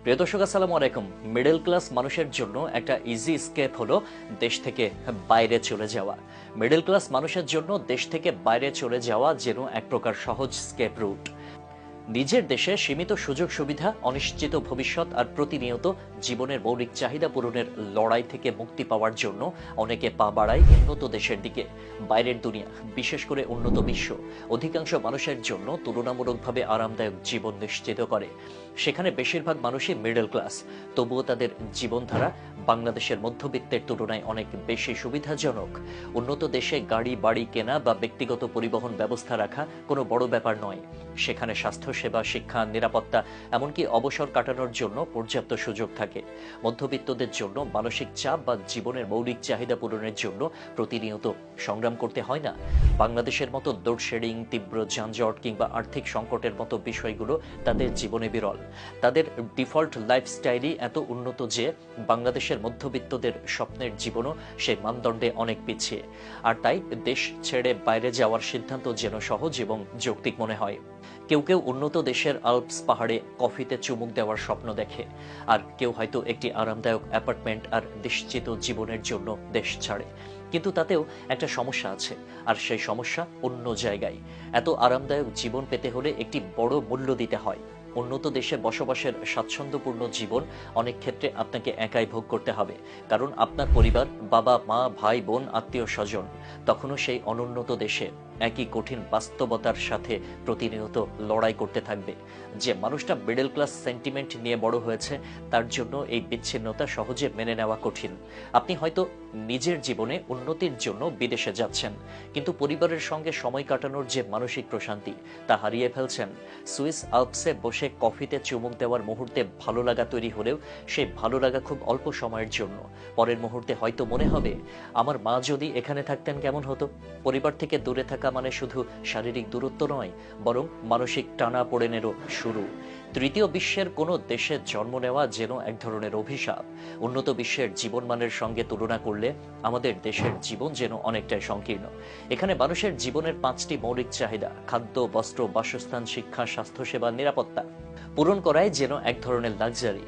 প্রিয় দর্শক, আসসালামু আলাইকুম। মিডল ক্লাস মানুষের জন্য একটা ইজি স্কেপ হলো দেশ থেকে বাইরে চলে যাওয়া। মিডল ক্লাস মানুষের জন্য দেশ থেকে বাইরে চলে যাওয়া যেন এক প্রকার সহজ স্কেপ রুট। নিজের দেশে সীমিত সুযোগ সুবিধা, অনিশ্চিত ভবিষ্যৎ আর প্রতিনিয়ত জীবনের মৌলিক চাহিদা পূরণের লড়াই থেকে মুক্তি পাওয়ার জন্য অনেকে পা বাড়ায় উন্নত দেশের দিকে। বাইরের দুনিয়া, বিশেষ করে উন্নত বিশ্ব, অধিকাংশ মানুষের জন্য তুলনামূলকভাবে আরামদায়ক জীবন নিশ্চিত করে। সেখানে বেশিরভাগ মানুষই মিডল ক্লাস, তবুও তাদের জীবনধারা বাংলাদেশের মধ্যবিত্তের তুলনায় অনেক বেশি সুবিধাজনক। উন্নত দেশে গাড়ি বাড়ি কেনা বা ব্যক্তিগত পরিবহন ব্যবস্থা রাখা কোনো বড় ব্যাপার নয়। সেখানে স্বাস্থ্যসেবা, শিক্ষা, নিরাপত্তা, এমনকি অবসর কাটানোর জন্য পর্যাপ্ত সুযোগ থাকে। মধ্যবিত্তদের জন্য মানসিক চাপ বা জীবনের মৌলিক চাহিদা পূরণের জন্য প্রতিনিয়ত সংগ্রাম করতে হয় না। বাংলাদেশের মতো লোডশেডিং, তীব্র যানজট কিংবা আর্থিক সংকটের মতো বিষয়গুলো তাদের জীবনে বিরল। তাদের ডিফল্ট লাইফস্টাইলই এত উন্নত যে বাংলাদেশের মধ্যবিত্তদের স্বপ্নের জীবনও সেই মানদণ্ডে অনেক পিছিয়ে। আর তাই দেশ ছেড়ে বাইরে যাওয়ার সিদ্ধান্ত যেন সহজ এবং যৌক্তিক মনে হয়। কেউ কেউ উন্নত দেশের আল্পস পাহাড়ে কফিতে চুমুক দেওয়ার স্বপ্ন দেখে, আর কেউ হয়তো একটি আরামদায়ক অ্যাপার্টমেন্ট আর নিশ্চিত জীবনের জন্য দেশ ছাড়ে। কিন্তু তাতেও একটা সমস্যা আছে, আর সেই সমস্যা অন্য জায়গায়। এত আরামদায়ক জীবন পেতে হলে একটি বড় মূল্য দিতে হয়। উন্নত দেশে বসবাসের স্বাচ্ছন্দ্যপূর্ণ জীবন অনেক ক্ষেত্রে আপনাকে একাই ভোগ করতে হবে, কারণ আপনার পরিবার, বাবা মা, ভাই বোন, আত্মীয় স্বজন তখনও সেই অনুন্নত দেশে একই কঠিন বাস্তবতার সাথে প্রতিনিয়ত লড়াই করতে থাকবে। যে মানুষটা মিডল ক্লাস সেন্টিমেন্ট নিয়ে বড় হয়েছে, তার জন্য এই বিচ্ছিন্নতা সহজে মেনে নেওয়া কঠিন। আপনি হয়তো নিজের জীবনে উন্নতির জন্য বিদেশে যাচ্ছেন, কিন্তু পরিবারের সঙ্গে সময় কাটানোর যে মানসিক প্রশান্তি, তা হারিয়ে ফেলছেন। সুইস আল্পসে বসে কফিতে চুমুক দেওয়ার মুহূর্তে ভালো লাগা তৈরি হলেও সেই ভালো লাগা খুব অল্প সময়ের জন্য। পরের মুহূর্তে হয়তো মনে হবে, আমার মা যদি এখানে থাকতেন কেমন হতো। পরিবার থেকে দূরে থাকা মানে শুধু শারীরিক দূরত্ব নয়, বরং মানসিক টানাপোড়েনেরও শুরু। তৃতীয় বিশ্বের কোনো দেশে জন্ম নেওয়া যেন এক ধরনের অভিশাপ। উন্নত বিশ্বের জীবনমানের সঙ্গে তুলনা করলে আমাদের দেশের জীবন যেন অনেকটাই সংকীর্ণ। এখানে মানুষের জীবনের 5টি মৌলিক চাহিদা, খাদ্য, বস্ত্র, বাসস্থান, শিক্ষা, স্বাস্থ্যসেবা, নিরাপত্তা, পূরণ করাই যেন এক ধরনের লাক্সারি।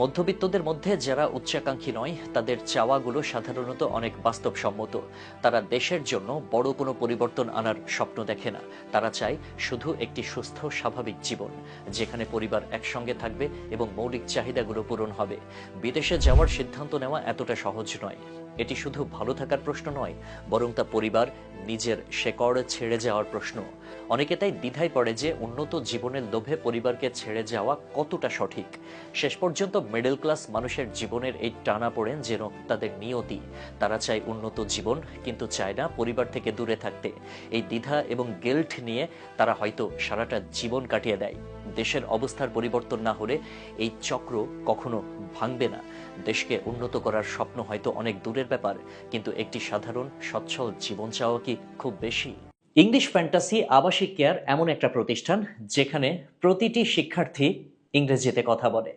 মধ্যবিত্তদের মধ্যে যারা উচ্চাকাঙ্ক্ষী নয়, তাদের চাওয়াগুলো সাধারণত অনেক বাস্তবসম্মত। তারা দেশের জন্য বড় কোনো পরিবর্তন আনার স্বপ্ন দেখে না। তারা চায় শুধু একটি সুস্থ, স্বাভাবিক জীবন, যেখানে পরিবার একসঙ্গে থাকবে এবং মৌলিক চাহিদাগুলো পূরণ হবে। বিদেশে যাওয়ার সিদ্ধান্ত নেওয়া এতটা সহজ নয়। এটি শুধু ভালো থাকার প্রশ্ন নয়, বরং তা পরিবার, নিজের শেকড় ছেড়ে যাওয়ার প্রশ্ন। অনেকে তাই দ্বিধায় পড়ে যে উন্নত জীবনের লোভে পরিবারকে ছেড়ে যাওয়া কতটা সঠিক। শেষ পর্যন্ত মিডল ক্লাস মানুষের জীবনের এই টানাপোড়েন যেন তাদের নিয়তি। তারা চায় উন্নত জীবন, কিন্তু চায় না পরিবার থেকে দূরে থাকতে। এই দ্বিধা এবং গিল্ট নিয়ে তারা হয়তো সারাটা জীবন কাটিয়ে দেয়। দেশের অবস্থার পরিবর্তন না হলে এই চক্র কখনো ভাঙবে না। দেশকে উন্নত করার স্বপ্ন হয়তো অনেক দূরের ব্যাপার, কিন্তু একটি সাধারণ সচ্ছল জীবন চাওয়া কি খুব বেশি? ইংলিশ ফ্যান্টাসি আবাসিক কেয়ার এমন একটা প্রতিষ্ঠান যেখানে প্রতিটি শিক্ষার্থী ইংরেজিতে কথা বলে।